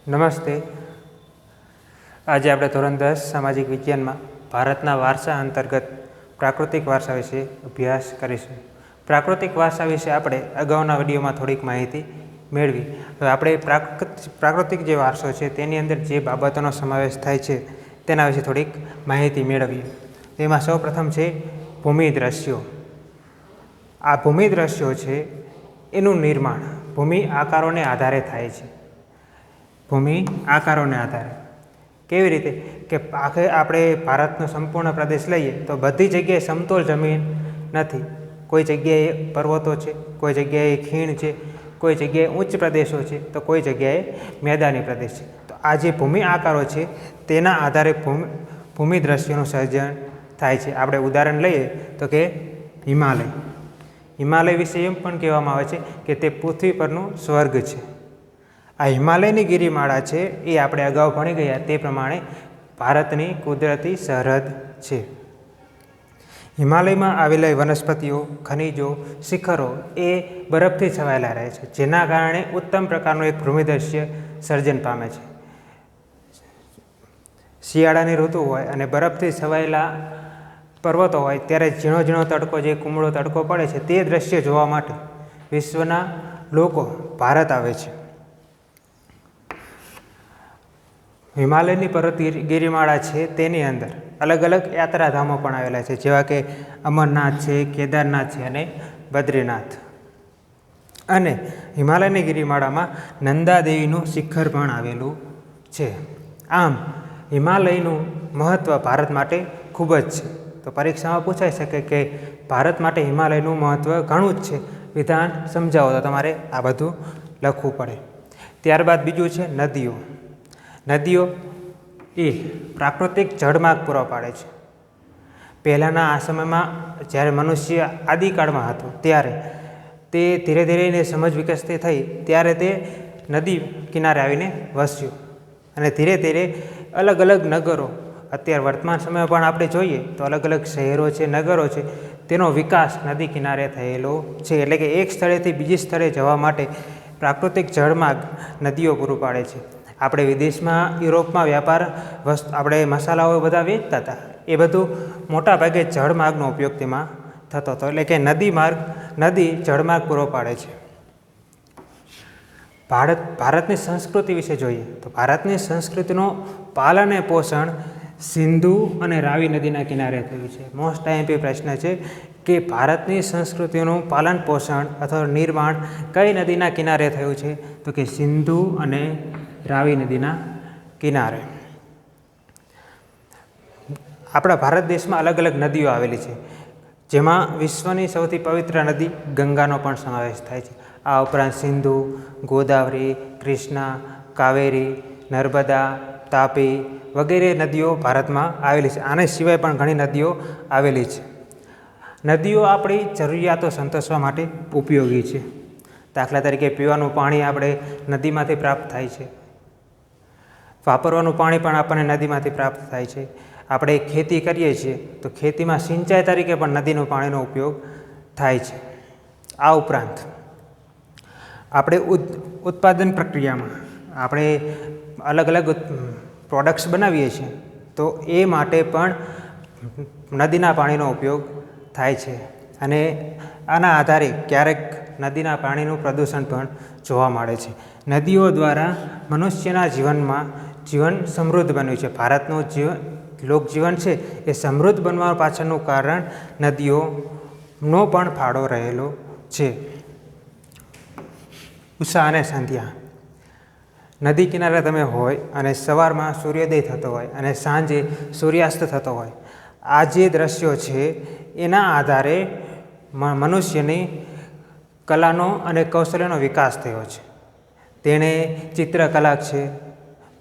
નમસ્તે. આજે આપણે ધોરણ 10 સામાજિક વિજ્ઞાનમાં ભારતના વારસા અંતર્ગત પ્રાકૃતિક વારસા વિશે અભ્યાસ કરીશું. પ્રાકૃતિક વારસા વિશે આપણે અગાઉના વિડીયોમાં થોડીક માહિતી મેળવી. હવે આપણે પ્રાકૃતિક જે વારસો છે તેની અંદર જે બાબતોનો સમાવેશ થાય છે તેના વિશે થોડીક માહિતી મેળવીએ. તેમાં સૌપ્રથમ છે ભૂમિ દ્રશ્યો. આ ભૂમિ દ્રશ્યો છે એનું નિર્માણ ભૂમિ આકારોને આધારે થાય છે. ભૂમિ આકારોને આધારે કેવી રીતે કે આપણે ભારતનો સંપૂર્ણ પ્રદેશ લઈએ તો બધી જગ્યાએ સમતોલ જમીન નથી. કોઈ જગ્યાએ પર્વતો છે, કોઈ જગ્યાએ ખીણ છે, કોઈ જગ્યાએ ઉચ્ચ પ્રદેશો છે, તો કોઈ જગ્યાએ મેદાની પ્રદેશ છે. તો આ જે ભૂમિ આકારો છે તેના આધારે ભૂમિ દ્રશ્યોનું સર્જન થાય છે. આપણે ઉદાહરણ લઈએ તો કે હિમાલય. હિમાલય વિશે એમ પણ કહેવામાં આવે છે કે તે પૃથ્વી પરનું સ્વર્ગ છે. આ હિમાલયની ગિરિમાળા છે એ આપણે અગાઉ ભણી ગયા તે પ્રમાણે ભારતની કુદરતી સરહદ છે. હિમાલયમાં આવેલા વનસ્પતિઓ, ખનિજો, શિખરો એ બરફથી છવાયેલા રહે છે, જેના કારણે ઉત્તમ પ્રકારનું એક ભૂમિદ્રશ્ય સર્જન પામે છે. શિયાળાની ઋતુ હોય અને બરફથી છવાયેલા પર્વતો હોય ત્યારે ઝીણો ઝીણો તડકો, જે કુમળો તડકો પડે છે, તે દ્રશ્ય જોવા માટે વિશ્વના લોકો ભારત આવે છે. હિમાલયની પર્વત ગિરિમાળા છે તેની અંદર અલગ અલગ યાત્રાધામો પણ આવેલા છે, જેવા કે અમરનાથ છે, કેદારનાથ છે અને બદ્રીનાથ. અને હિમાલયની ગિરિમાળામાં નંદાદેવીનું શિખર પણ આવેલું છે. આમ હિમાલયનું મહત્ત્વ ભારત માટે ખૂબ જ છે. તો પરીક્ષામાં પૂછાઈ શકે કે ભારત માટે હિમાલયનું મહત્ત્વ ઘણું જ છે, વિધાન સમજાવો તો તમારે આ બધું લખવું પડે. ત્યારબાદ બીજું છે નદીઓ. નદીઓ એ પ્રાકૃતિક જળમાર્ગ પૂરો પાડે છે. પહેલાંના આ સમયમાં જ્યારે મનુષ્ય આદિકાળમાં હતો ત્યારે તે ધીરે ધીરે એને સમજ વિકસતી થઈ ત્યારે તે નદી કિનારે આવીને વસ્યું અને ધીરે ધીરે અલગ અલગ નગરો, અત્યારે વર્તમાન સમયમાં પણ આપણે જોઈએ તો અલગ અલગ શહેરો છે, નગરો છે, તેનો વિકાસ નદી કિનારે થયેલો છે. એટલે કે એક સ્થળેથી બીજી સ્થળે જવા માટે પ્રાકૃતિક જળમાર્ગ નદીઓ પૂરું પાડે છે. આપણે વિદેશમાં, યુરોપમાં વ્યાપાર આપણે મસાલાઓ બધા વેચતા હતા, એ બધું મોટા ભાગે જળમાર્ગનો ઉપયોગ તેમાં થતો હતો. એટલે કે નદી જળમાર્ગ પૂરો પાડે છે. ભારતની સંસ્કૃતિ વિશે જોઈએ તો ભારતની સંસ્કૃતિનું પાલન અને પોષણ સિંધુ અને રાવી નદીના કિનારે થયું છે. મોસ્ટ આઈએમપી પ્રશ્ન છે કે ભારતની સંસ્કૃતિનું પાલન પોષણ અથવા નિર્માણ કઈ નદીના કિનારે થયું છે? તો કે સિંધુ અને રાવી નદીના કિનારે. આપણા ભારત દેશમાં અલગ અલગ નદીઓ આવેલી છે, જેમાં વિશ્વની સૌથી પવિત્ર નદી ગંગાનો પણ સમાવેશ થાય છે. આ ઉપરાંત સિંધુ, ગોદાવરી, કૃષ્ણા, કાવેરી, નર્મદા, તાપી વગેરે નદીઓ ભારતમાં આવેલી છે. આને સિવાય પણ ઘણી નદીઓ આવેલી છે. નદીઓ આપણી જરૂરિયાતો સંતોષવા માટે ઉપયોગી છે. દાખલા તરીકે પીવાનું પાણી આપણે નદીમાંથી પ્રાપ્ત થાય છે. વાપરવાનું પાણી પણ આપણને નદીમાંથી પ્રાપ્ત થાય છે. આપણે ખેતી કરીએ છીએ તો ખેતીમાં સિંચાઈ તરીકે પણ નદીનું પાણીનો ઉપયોગ થાય છે. આ ઉપરાંત આપણે ઉત્પાદન પ્રક્રિયામાં આપણે અલગ અલગ પ્રોડક્ટ્સ બનાવીએ છીએ તો એ માટે પણ નદીના પાણીનો ઉપયોગ થાય છે. અને આના આધારે ક્યારેક નદીના પાણીનું પ્રદૂષણ પણ જોવા મળે છે. નદીઓ દ્વારા મનુષ્યના જીવન સમૃદ્ધ બન્યું છે. ભારતનું લોકજીવન છે એ સમૃદ્ધ બનવા પાછળનું કારણ નદીઓનો પણ ફાળો રહેલો છે. ઉષા અને સંધ્યા. નદી કિનારે તમે હોય અને સવારમાં સૂર્યોદય થતો હોય અને સાંજે સૂર્યાસ્ત થતો હોય, આ જે દ્રશ્યો છે એના આધારે મનુષ્યની કલાનો અને કૌશલ્યનો વિકાસ થયો છે. તેણે ચિત્રકલા છે,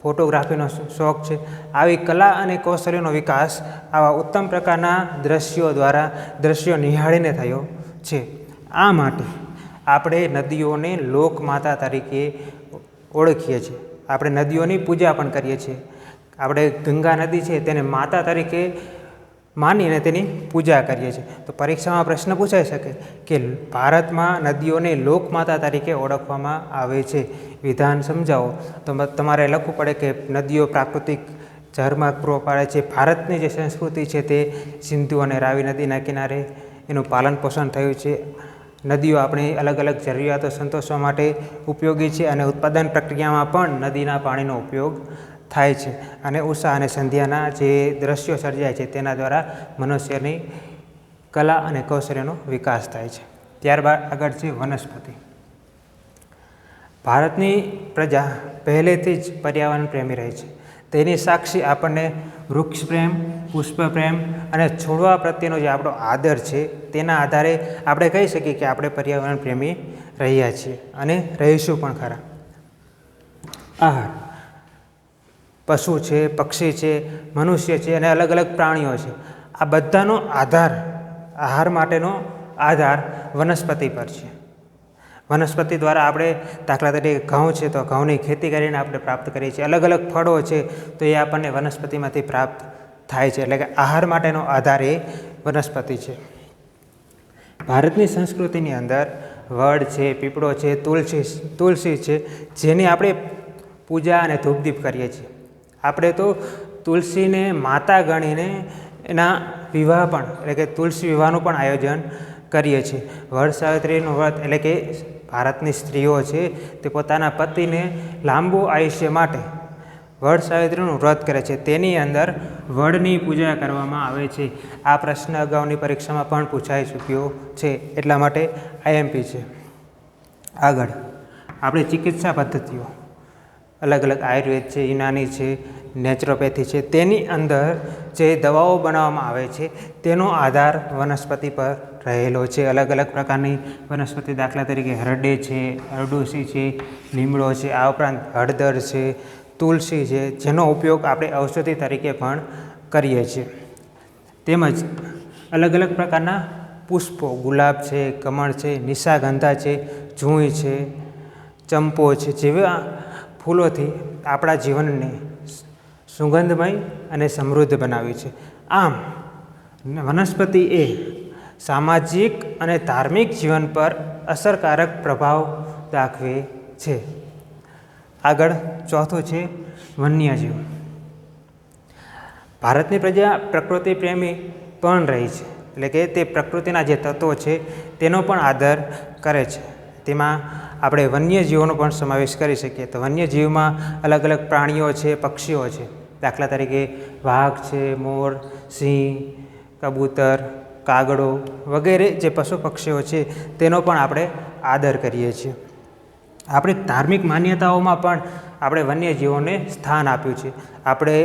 ફોટોગ્રાફીનો શોખ છે. આવી કલા અને કૌશલ્યનો વિકાસ આવા ઉત્તમ પ્રકારના દ્રશ્યો નિહાળીને થયો છે. આ માટે આપણે નદીઓને લોકમાતા તરીકે ઓળખીએ છીએ. આપણે નદીઓની પૂજા પણ કરીએ છીએ. આપણે ગંગા નદી છે તેને માતા તરીકે માનીને તેની પૂજા કરીએ છીએ. તો પરીક્ષામાં પ્રશ્ન પૂછાઈ શકે કે ભારતમાં નદીઓને લોકમાતા તરીકે ઓળખવામાં આવે છે, વિધાન સમજાવો. તો તમારે લખવું પડે કે નદીઓ પ્રાકૃતિક ઝરમાર્ગ પૂરો પાડે છે. ભારતની જે સંસ્કૃતિ છે તે સિંધુ અને રાવી નદીના કિનારે એનું પાલન પોષણ થયું છે. નદીઓ આપણી અલગ અલગ જરૂરિયાતો સંતોષવા માટે ઉપયોગી છે અને ઉત્પાદન પ્રક્રિયામાં પણ નદીના પાણીનો ઉપયોગ થાય છે. અને ઉષા અને સંધ્યાના જે દ્રશ્યો સર્જાય છે તેના દ્વારા મનુષ્યની કલા અને કૌશલ્યનો વિકાસ થાય છે. ત્યારબાદ આગળ છે વનસ્પતિ. ભારતની પ્રજા પહેલેથી જ પર્યાવરણ પ્રેમી રહી છે. તેની સાક્ષી આપણને વૃક્ષ પ્રેમ, પુષ્પ પ્રેમ અને છોડવા પ્રત્યેનો જે આપણો આદર છે તેના આધારે આપણે કહી શકીએ કે આપણે પર્યાવરણ પ્રેમી રહ્યા છીએ અને રહીશું પણ ખરા. આહાર. પશુ છે, પક્ષી છે, મનુષ્ય છે અને અલગ અલગ પ્રાણીઓ છે. આ બધાનો આહાર માટેનો આધાર વનસ્પતિ પર છે. વનસ્પતિ દ્વારા આપણે દાખલા તરીકે ઘઉં છે તો ઘઉંની ખેતી કરીને આપણે પ્રાપ્ત કરીએ છીએ. અલગ અલગ ફળો છે તો એ આપણને વનસ્પતિમાંથી પ્રાપ્ત થાય છે. એટલે કે આહાર માટેનો આધાર એ વનસ્પતિ છે. ભારતની સંસ્કૃતિની અંદર વડ છે, પીપળો છે, તુલસી છે, જેની આપણે પૂજા અને ધૂપદીપ કરીએ છીએ. આપણે તો તુલસીને માતા ગણીને એના વિવાહ પણ એટલે કે તુલસી વિવાહનું પણ આયોજન કરીએ છીએ. વડ સાવિત્રીનું વ્રત એટલે કે ભારતની સ્ત્રીઓ છે તે પોતાના પતિને લાંબુ આયુષ્ય માટે વડ સાવિત્રીનું વ્રત કરે છે. તેની અંદર વડની પૂજા કરવામાં આવે છે. આ પ્રશ્ન અગાઉની પરીક્ષામાં પણ પૂછાઈ ચૂક્યો છે, એટલા માટે આઈએમપી છે. આગળ આપણે ચિકિત્સા પદ્ધતિઓ અલગ અલગ આયુર્વેદ છે, યુનાની છે, નેચરોપેથી છે. તેની અંદર જે દવાઓ બનાવવામાં આવે છે તેનો આધાર વનસ્પતિ પર રહેલો છે. અલગ અલગ પ્રકારની વનસ્પતિ દાખલા તરીકે હરડે છે, અરડુસી છે, લીમડો છે, આ ઉપરાંત હળદર છે, તુલસી છે, જેનો ઉપયોગ આપણે ઔષધિ તરીકે પણ કરીએ છીએ. તેમજ અલગ અલગ પ્રકારના પુષ્પો, ગુલાબ છે, કમળ છે, નિશાગંધા છે, જૂઈ છે, ચંપો છે, જેવા ફૂલોથી આપણા જીવનને સુગંધમય અને સમૃદ્ધ બનાવ્યું છે. આમ વનસ્પતિ એ સામાજિક અને ધાર્મિક જીવન પર અસરકારક પ્રભાવ દાખવે છે. આગળ ચોથું છે વન્યજીવ. ભારતની પ્રજા પ્રકૃતિ પ્રેમી પણ રહી છે. એટલે કે તે પ્રકૃતિના જે તત્વો છે તેનો પણ આદર કરે છે. તેમાં આપણે વન્યજીવોનો પણ સમાવેશ કરી શકીએ. તો વન્યજીવમાં અલગ અલગ પ્રાણીઓ છે, પક્ષીઓ છે. દાખલા તરીકે વાઘ છે, મોર, સિંહ, કબૂતર, કાગડો વગેરે જે પશુ પક્ષીઓ છે તેનો પણ આપણે આદર કરીએ છીએ. આપણે ધાર્મિક માન્યતાઓમાં પણ આપણે વન્યજીવોને સ્થાન આપ્યું છે. આપણે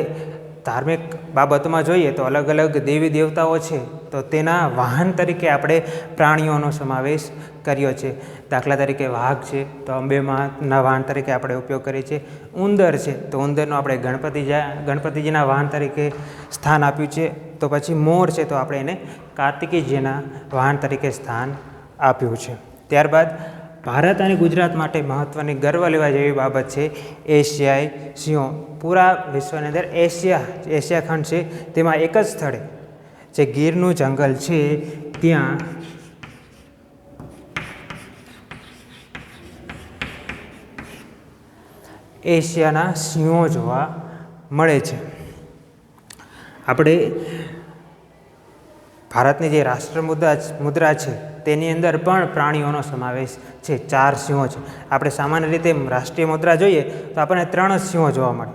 ધાર્મિક બાબતોમાં જોઈએ તો અલગ અલગ દેવી દેવતાઓ છે તો તેના વાહન તરીકે આપણે પ્રાણીઓનો સમાવેશ કર્યો છે. દાખલા તરીકે વાઘ છે તો અંબેમાના વાહન તરીકે આપણે ઉપયોગ કરીએ છીએ. ઉંદર છે તો ઉંદરનો આપણે ગણપતિજીના વાહન તરીકે સ્થાન આપ્યું છે. તો પછી મોર છે તો આપણે એને કાર્તિકેયજીના વાહન તરીકે સ્થાન આપ્યું છે. ત્યારબાદ ભારત અને ગુજરાત માટે મહત્ત્વની ગર્વ લેવા જેવી બાબત છે એશિયાઈ સિંહો. પૂરા વિશ્વની અંદર એશિયા ખંડ છે તેમાં એક જ સ્થળે જે ગીરનું જંગલ છે ત્યાં એશિયાના સિંહો જોવા મળે છે. આપણે ભારતની જે રાષ્ટ્ર મુદ્રા છે તેની અંદર પણ પ્રાણીઓનો સમાવેશ છે. 4 સિંહો છે. આપણે સામાન્ય રીતે રાષ્ટ્રીય મુદ્રા જોઈએ તો આપણને 3 સિંહો જોવા મળે.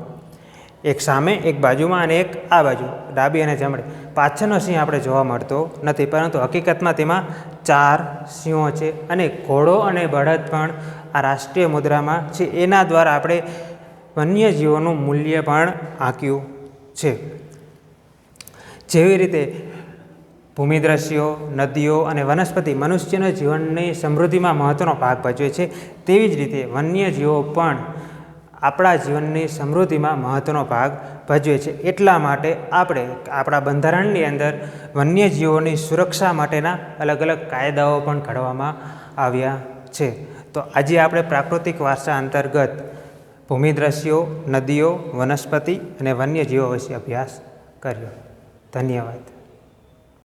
એક સામે, એક બાજુમાં અને એક આ બાજુ, ડાબી અને જમણે. પાછળનો સિંહ આપણે જોવા મળતો નથી, પરંતુ હકીકતમાં તેમાં 4 સિંહો છે. અને ઘોડો અને બળદ પણ આ રાષ્ટ્રીય મુદ્રામાં છે. એના દ્વારા આપણે વન્યજીવોનું મૂલ્ય પણ આંક્યું છે. જેવી રીતે ભૂમિદ્રશ્યો, નદીઓ અને વનસ્પતિ મનુષ્યના જીવનની સમૃદ્ધિમાં મહત્ત્વનો ભાગ ભજવે છે, તેવી જ રીતે વન્યજીવો પણ આપણા જીવનની સમૃદ્ધિમાં મહત્ત્વનો ભાગ ભજવે છે. એટલા માટે આપણે આપણા બંધારણની અંદર વન્યજીવોની સુરક્ષા માટેના અલગ અલગ કાયદાઓ પણ ઘડવામાં આવ્યા છે. તો આજે આપણે પ્રાકૃતિક વારસા અંતર્ગત ભૂમિદ્રશ્યો, નદીઓ, વનસ્પતિ અને વન્યજીવો વિશે અભ્યાસ કર્યો. ધન્યવાદ.